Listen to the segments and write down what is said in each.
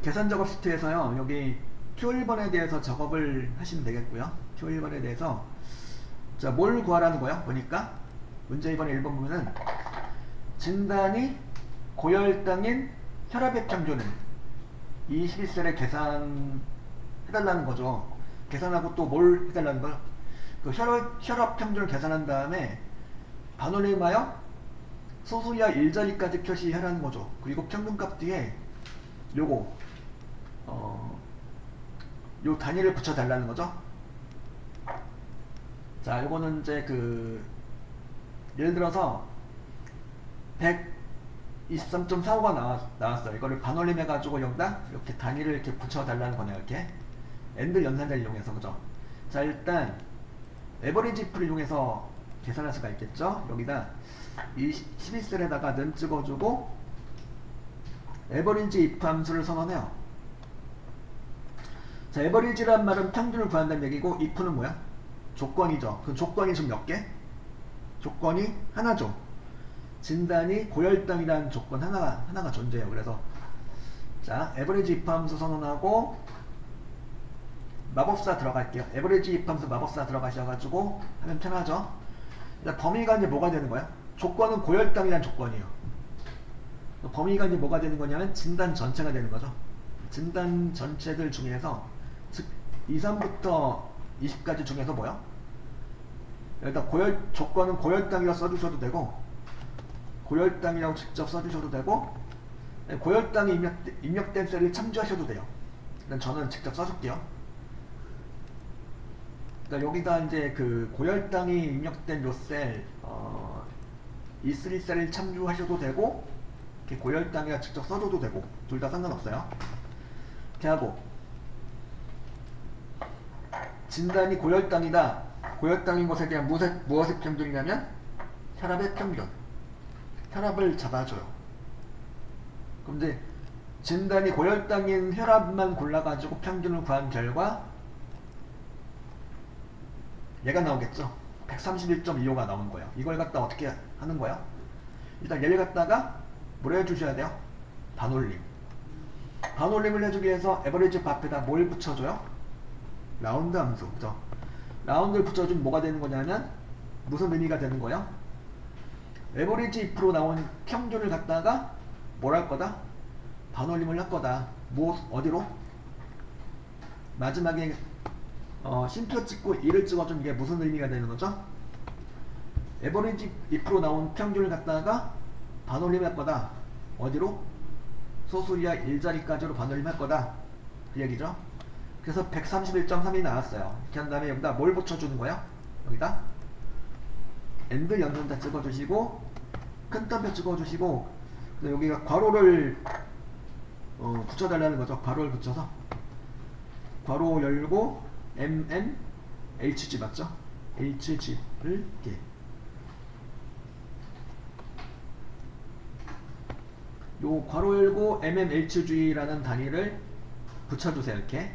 계산 작업 시트에서요, 여기 Q1번에 대해서 작업을 하시면 되겠고요. Q1번에 대해서 자, 뭘 구하라는 거야? 보니까 문제 2번에 1번 보면은 진단이 고혈당인 혈압의 평균을 21셀에 계산해달라는 거죠. 계산하고 또 뭘 해달라는 거야? 그 혈압 평균을 계산한 다음에 반올림하여 소수야 일자리까지 표시하라는 거죠. 그리고 평균값 뒤에 요거 요 단위를 붙여달라는 거죠. 자, 요거는 이제 예를 들어서 123.45가 나왔어요. 이거를 반올림 해가지고 여기다 이렇게 단위를 이렇게 붙여달라는 거네요. 이렇게 엔드 연산자를 이용해서, 그죠? 자, 일단 에버리지 if를 이용해서 계산할 수가 있겠죠. 여기다 이 12셀에다가 는 찍어주고 에버리지 if 함수를 선언해요. 자, 에버리지란 말은 평균을 구한다는 얘기고 if는 뭐야? 조건이죠. 그 조건이 지금 몇 개? 조건이 하나죠. 진단이 고혈당이라는 조건 하나가 존재해요. 그래서 자, 에버리지 if 함수 선언하고 마법사 들어갈게요. 에버리지 if 함수 마법사 들어가셔가지고 하면 편하죠. 일단 범위가 이제 뭐가 되는 거야? 조건은 고혈당이라는 조건이에요. 범위가 이제 뭐가 되는 거냐면 진단 전체가 되는 거죠. 진단 전체들 중에서 즉 2, 3부터 20까지 중에서 뭐야? 일단 조건은 고혈당이라고 써주셔도 되고 고혈당이라고 직접 써주셔도 되고 고혈당이 입력된 셀을 참조하셔도 돼요. 일단 저는 직접 써줄게요. 그러니까 여기다 이제 고혈당이 입력된 요 셀, E3 셀을 참조하셔도 되고 이렇게 고혈당이라 직접 써줘도 되고 둘 다 상관없어요. 이렇게 하고 진단이 고혈당이다. 고혈당인 것에 대한 무엇의 평균이냐면 혈압의 평균. 혈압을 잡아줘요. 그럼 이제 진단이 고혈당인 혈압만 골라가지고 평균을 구한 결과 얘가 나오겠죠. 131.25가 나온 거예요. 이걸 갖다 어떻게 하는 거야? 일단 얘를 갖다가 뭘 해주셔야 돼요? 반올림. 반올림을 해주기 위해서 에버리지 앞에다 뭘 붙여줘요? 라운드 함수. 그죠? 라운드를 붙여주면 뭐가 되는 거냐면 무슨 의미가 되는 거예요? 에버리지 if로 나온 평균을 갖다가 뭘 할 거다? 반올림을 할 거다. 어디로? 마지막에 쉼표 찍고 1을 찍어주면 이게 무슨 의미가 되는 거죠? 에버리지 if로 나온 평균을 갖다가 반올림 할 거다. 어디로? 소수야 일자리까지로 반올림 할 거다. 그 얘기죠. 그래서 131.3이 나왔어요. 이렇게 한 다음에 여기다 뭘 붙여주는 거야? 여기다 엔드 연산자 찍어주시고 큰 땀표 찍어주시고 여기가 괄호를 붙여달라는 거죠. 괄호를 붙여서 괄호 열고 HG 맞죠? HG를 이렇게 요 괄호 열고 HG라는 단위를 붙여주세요. 이렇게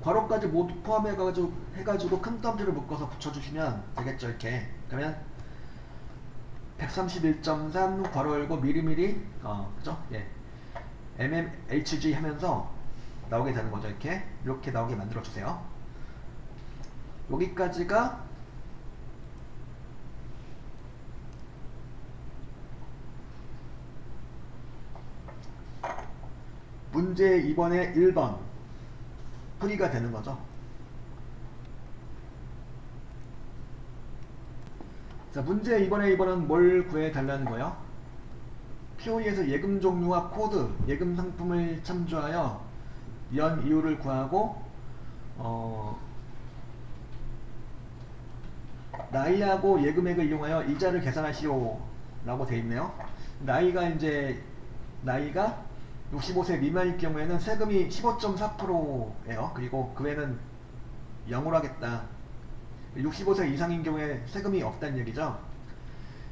괄호까지 모두 포함해가지고 큰 덤표를 묶어서 붙여주시면 되겠죠. 이렇게 그러면 131.3 괄호 열고 미리미리 그죠? 예. HG 하면서 나오게 되는 거죠. 이렇게 나오게 만들어 주세요. 여기까지가 문제 2번의 1번 풀이가 되는 거죠. 자, 문제 2번의 2번은 뭘 구해달라는 거예요? POE에서 예금 종류와 코드, 예금 상품을 참조하여 연 이유를 구하고 나이하고 예금액을 이용하여 이자를 계산하시오 라고 되어 있네요. 나이가 65세 미만일 경우에는 세금이 15.4%예요. 그리고 그 외에는 0으로 하겠다. 65세 이상인 경우에 세금이 없다는 얘기죠.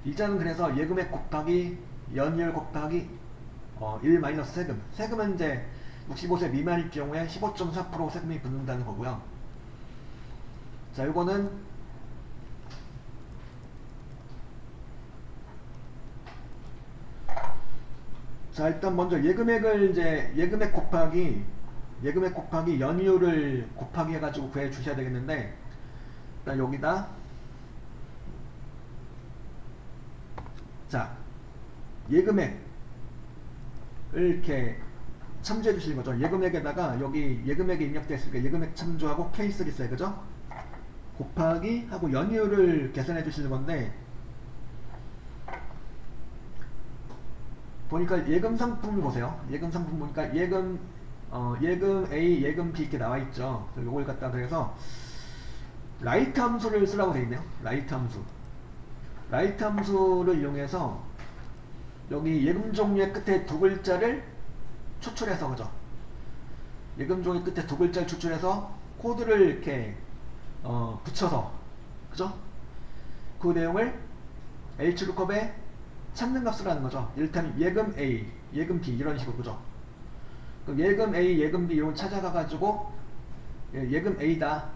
이자는 그래서 예금액 곱하기 연이율 곱하기 1 마이너스 세금. 세금은 이제 65세 미만일 경우에 15.4% 세금이 붙는다는 거고요. 자, 요거는 자, 일단 먼저 예금액을 이제 예금액 곱하기 연이율을 곱하기 해가지고 구해 주셔야 되겠는데, 일단 여기다, 자, 예금액을 이렇게 참조해 주시는 거죠. 예금액에다가 여기 예금액이 입력되어 있으니까 예금액 참조하고 케이스를 있어요. 그죠? 곱하기 하고 연이율을 계산해 주시는 건데, 보니까 예금 상품을 보세요. 예금 상품 보니까 예금 A, 예금 B 이렇게 나와 있죠. 요걸 갖다 그래서 라이트 함수를 쓰라고 되어 있네요. 라이트 함수. 라이트 함수를 이용해서 여기 예금 종류의 끝에 두 글자를 추출해서, 그죠? 예금 종류 끝에 두 글자를 추출해서 코드를 이렇게 붙여서, 그죠? 그 내용을 H루컵에 찾는 값을 하는 거죠. 이를테면 예금 A, 예금 B 이런 식으로, 그죠? 그럼 예금 A, 예금 B 이런 거 찾아가가지고 예금 A다.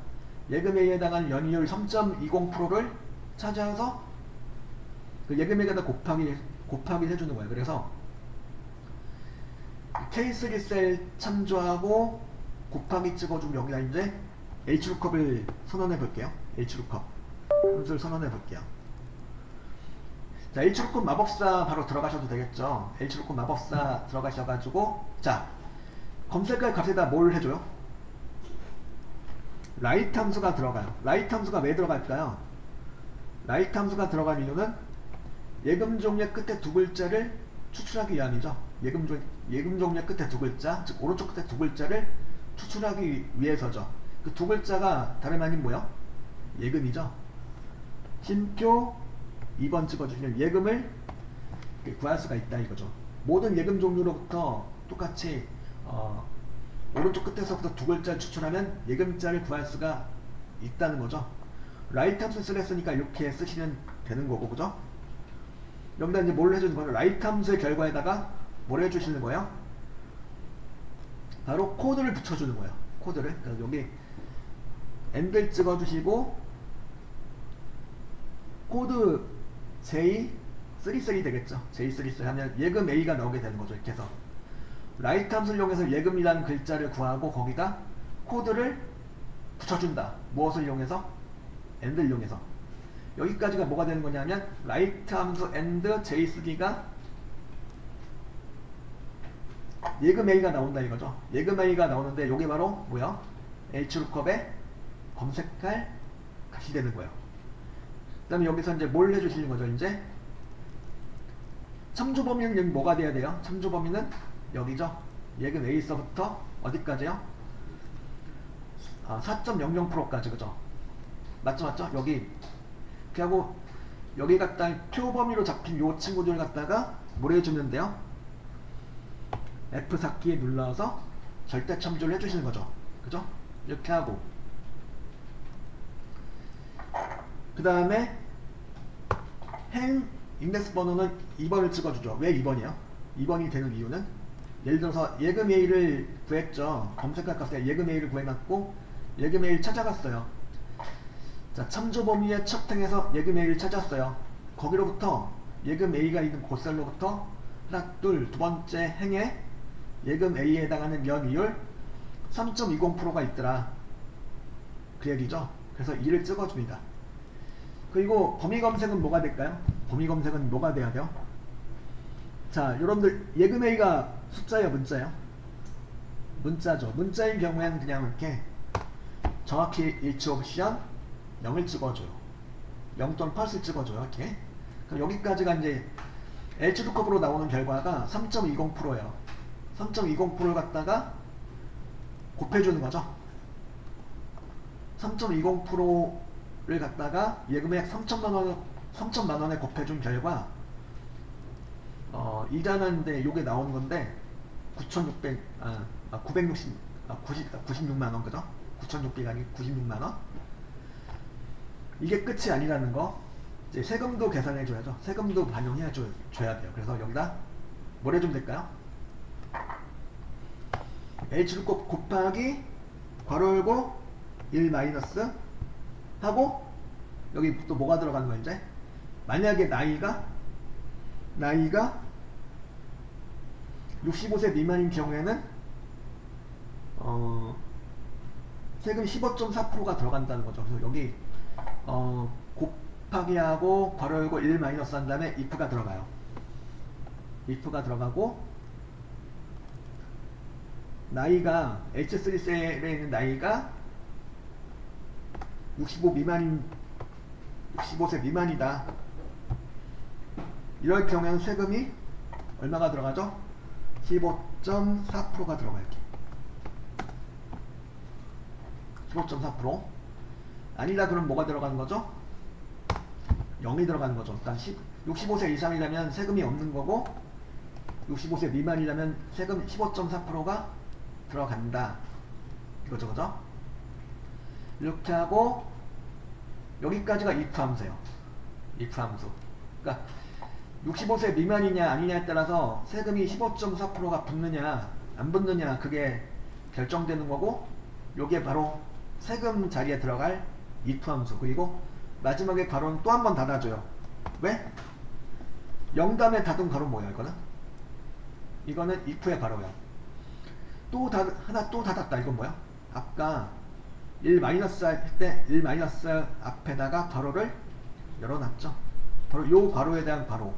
예금 A에 해당하는 연이율 3.20%를 찾아서 그 예금액에다 곱하기 해주는 거예요. 그래서 K3 셀 참조하고 곱하기 찍어주면 여기다 이제 H루컵을 선언해 볼게요. H루컵 함수를 선언해 볼게요. 자, H루컵 마법사 바로 들어가셔도 되겠죠. H루컵 마법사 들어가셔가지고, 자, 검색할 값에다 뭘 해줘요? 라이트 함수가 들어가요. 라이트 함수가 왜 들어갈까요? 라이트 함수가 들어간 이유는 예금 종류의 끝에 두 글자를 추출하기 위함이죠. 예금 종류의 끝에 두 글자, 즉 오른쪽 끝에 두 글자를 추출하기 위해서죠. 그 두 글자가 다름 아닌 뭐요? 예금이죠. 심표 2번 찍어주시면 예금을 구할 수가 있다 이거죠. 모든 예금 종류로부터 똑같이 오른쪽 끝에서부터 두 글자를 추출하면 예금자를 구할 수가 있다는 거죠. 라이트 함수 쓰랬으니까 이렇게 쓰시면 되는 거고, 그죠? 여기다 이제 뭘 해주는 거예요? 라이트 함수의 결과에다가 뭘 해주시는 거예요? 바로 코드를 붙여주는 거예요. 코드를. 그래서 여기 엔드 찍어주시고 코드 J33 되겠죠. J33 하면 예금 A가 나오게 되는 거죠. 이렇게 해서 라이트 함수를 이용해서 예금이라는 글자를 구하고 거기다 코드를 붙여준다. 무엇을 이용해서? AND를 이용해서. 여기까지가 뭐가 되는 거냐면 라이트 함수 AND J3가 예금 A가 나온다 이거죠. 예금 A가 나오는데 이게 바로 뭐야? H루컵에 검색할 값이 되는 거예요. 그 다음에 여기서 이제 뭘 해주시는 거죠? 이제 참조 범위는 여기 뭐가 돼야 돼요? 참조 범위는 여기죠. 예금 A서부터 어디까지요? 4.00%까지, 그죠? 맞죠? 여기. 그리고 여기 갖다 표 범위로 잡힌 요 친구들 갖다가 뭘 해주면 돼요? F4키 눌러서 절대 참조를 해주시는 거죠. 그죠? 이렇게 하고. 그 다음에 행 인덱스 번호는 2번을 찍어주죠. 왜 2번이요? 2번이 되는 이유는 예를 들어서 예금 A를 구했죠. 검색할 값에 예금 A를 구해놨고 예금 A를 찾아갔어요. 자, 참조 범위의 첫 행에서 예금 A를 찾았어요. 거기로부터 예금 A가 있는 곳셀로부터 하나, 둘, 두 번째 행에 예금 A에 해당하는 연이율 3.20%가 있더라. 그 얘기죠. 그래서 2를 찍어줍니다. 그리고 범위 검색은 뭐가 될까요? 범위 검색은 뭐가 돼야 돼요? 자, 여러분들 예금 A가 숫자예요, 문자예요? 문자죠. 문자인 경우에는 그냥 이렇게 정확히 일치 옵션 0을 찍어줘요. 0 또는 펄스를 찍어줘요. 이렇게. 그럼 여기까지가 이제 H루컵으로 나오는 결과가 3.20%예요. 3.20%를 갖다가 곱해주는 거죠. 3.20%를 갖다가 예금액 3천만원에 곱해준 결과 이자는데 요게 나오는 건데 96만원, 그죠? 9,600이 아니고 96만원. 이게 끝이 아니라는 거. 이제 세금도 계산해 줘야죠. 세금도 반영해 줘야 돼요. 그래서 여기다 뭘 해주면 될까요? H루컵 곱하기 괄호 열고 1 마이너스 하고 여기 또 뭐가 들어가는 거야 이제? 만약에 나이가 65세 미만인 경우에는 세금 15.4%가 들어간다는 거죠. 그래서 여기 곱하기 하고 괄호 열고 1 마이너스 한 다음에 if가 들어가요. if가 들어가고 나이가 H3셀에 있는 나이가 65세 미만이다. 이럴 경우에는 세금이 얼마가 들어가죠? 15.4%가 들어가요. 이렇게 15.4%. 아니다 그럼 뭐가 들어가는 거죠? 0이 들어가는 거죠. 일단 65세 이상이라면 세금이 없는 거고 65세 미만이라면 세금 15.4%가 들어간다. 이거죠, 그죠? 이렇게 하고 여기까지가 if 함수예요. if 함수. 그러니까 65세 미만이냐 아니냐에 따라서 세금이 15.4%가 붙느냐 안 붙느냐 그게 결정되는 거고 요게 바로 세금 자리에 들어갈 if 함수. 그리고 마지막에 괄호는 또 한 번 닫아줘요. 왜? 0 다음에 닫은 괄호 뭐예요? 이거는 if의 괄호야. 하나 또 닫았다. 이건 뭐야? 아까 1 마이너스 할 때 1 마이너스 앞에다가 괄호를 열어놨죠. 바로 요 괄호에 대한 괄호.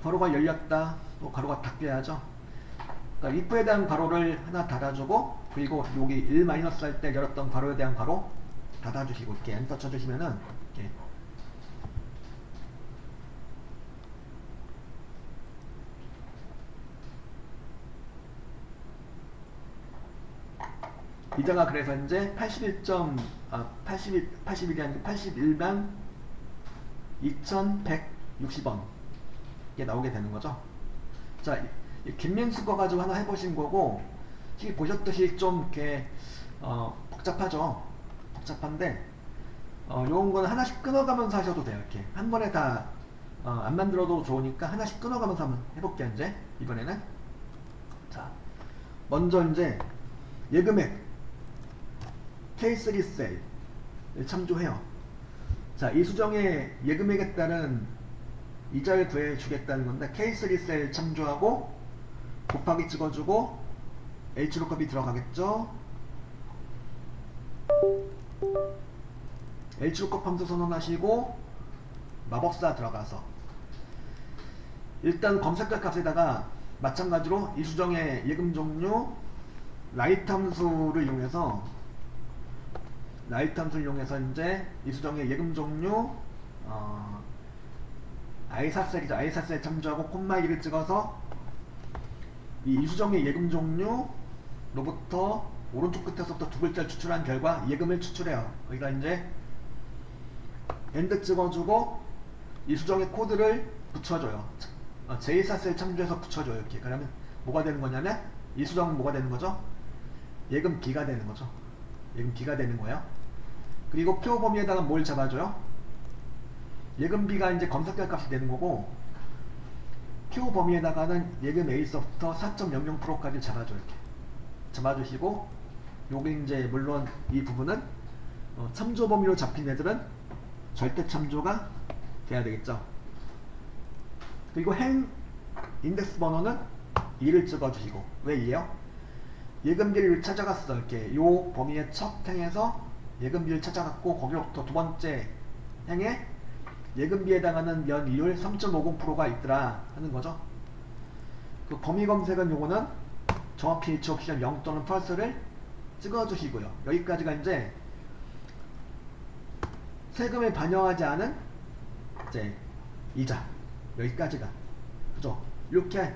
괄호가 열렸다. 또 괄호가 닫혀야죠. 그러니까 if에 대한 괄호를 하나 닫아주고 그리고 여기 1 마이너스 할 때 열었던 괄호에 대한 괄호 닫아주시고 이렇게 엔터 쳐주시면은 이렇게 이자가 그래서 이제 81이 아니고 81만 2160원 이게 나오게 되는 거죠. 자, 김민수 거 가지고 하나 해보신 거고 지금 보셨듯이 좀 이렇게 복잡하죠. 복잡한데 요런 거는 하나씩 끊어가면서 하셔도 돼요. 이렇게 한 번에 다 안 만들어도 좋으니까 하나씩 끊어가면서 한번 해볼게요. 이제 이번에는 자 먼저 이제 예금액 K3셀 참조해요. 자, 이 수정의 예금액에 따른 이자를 구해주겠다는 건데 K3셀 참조하고 곱하기 찍어주고 H로컵이 들어가겠죠. H로컵 함수 선언하시고 마법사 들어가서 일단 검색할 값에다가 마찬가지로 이 수정의 예금 종류 라이트 함수를 이용해서 이제 이 수정의 예금 종류 I4셀이죠. I4셀 참조하고 콤마 1을 찍어서 이 수정의 예금 종류로부터 오른쪽 끝에서부터 두 글자를 추출한 결과 예금을 추출해요. 여기가 이제 엔드 찍어주고 이 수정의 코드를 붙여줘요. 제2사셀 참조해서 붙여줘요. 이렇게. 그러면 뭐가 되는 거냐면 이 수정은 뭐가 되는 거죠? 예금 B가 되는 거죠. 예금 B가 되는 거예요. 그리고 표 범위에다가 뭘 잡아줘요? 예금 B가 이제 검색할 값이 되는 거고 표 범위에다가는 예금 A서부터 4.00%까지 잡아줘요. 이렇게 잡아주시고 요게 이제 물론 이 부분은 참조 범위로 잡힌 애들은 절대 참조가 돼야 되겠죠. 그리고 행 인덱스 번호는 2를 찍어주시고 왜 2예요? 예금비를 찾아갔어. 이렇게 요 범위의 첫 행에서 예금비를 찾아갔고 거기로부터 두 번째 행에 예금비에 해당하는 연이율 3.50%가 있더라 하는 거죠. 그 범위 검색은 요거는 정확히 H 옵션 0 또는 false를 찍어주시고요. 여기까지가 이제 세금에 반영하지 않은 이제 이자 여기까지가 그죠? 이렇게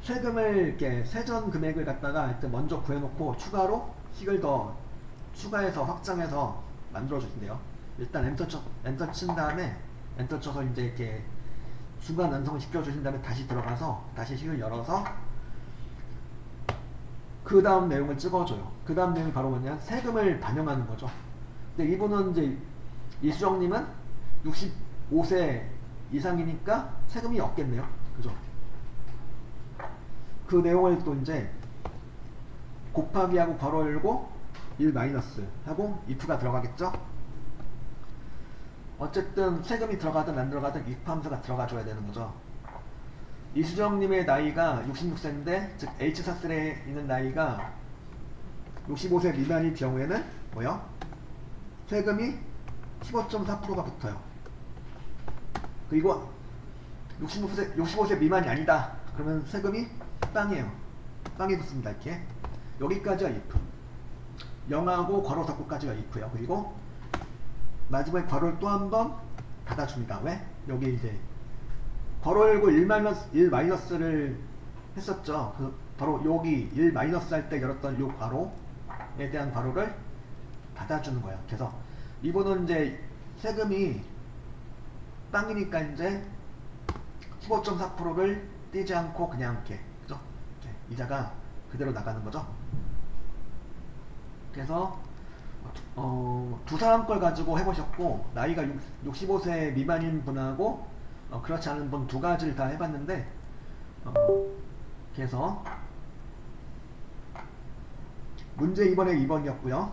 세금을 이렇게 세전 금액을 갖다가 일단 먼저 구해놓고 추가로 식을 더 추가해서 확장해서 만들어 주신대요. 일단 엔터 친 다음에 엔터 쳐서 이제 이렇게 중간 완성을 시켜 주신 다음에 다시 들어가서 다시 식을 열어서 그 다음 내용을 찍어줘요. 그 다음 내용이 바로 뭐냐 세금을 반영하는 거죠. 근데 이분은 이제 이수정님은 65세 이상이니까 세금이 없겠네요. 그죠? 그 내용을 또 이제 곱하기 하고 괄호 열고 1 마이너스 하고 if가 들어가겠죠? 어쨌든 세금이 들어가든 안 들어가든 if 함수가 들어가줘야 되는 거죠. 이수정님의 나이가 66세인데 즉 H4셀에 있는 나이가 65세 미만일 경우에는 뭐요? 세금이 15.4%가 붙어요. 그리고 65세 미만이 아니다. 그러면 세금이 빵이에요. 빵이 붙습니다. 이렇게. 여기까지가 if. 영하고 괄호 닫고까지가 if고요. 그리고 마지막에 괄호를 또 한 번 닫아줍니다. 왜? 여기 이제 괄호 열고 1 마이너스를 했었죠. 바로 여기 1 마이너스 할 때 열었던 요 괄호에 대한 괄호를 닫아주는 거예요. 그래서 이거는 이제 세금이 빵이니까 이제 15.4%를 떼지 않고 그냥 이렇게, 그죠? 이렇게 이자가 그대로 나가는 거죠. 그래서 두 사람 걸 가지고 해보셨고 나이가 65세 미만인 분하고 그렇지 않은 분 두 가지를 다 해봤는데 그래서 문제 2번에 2번이었고요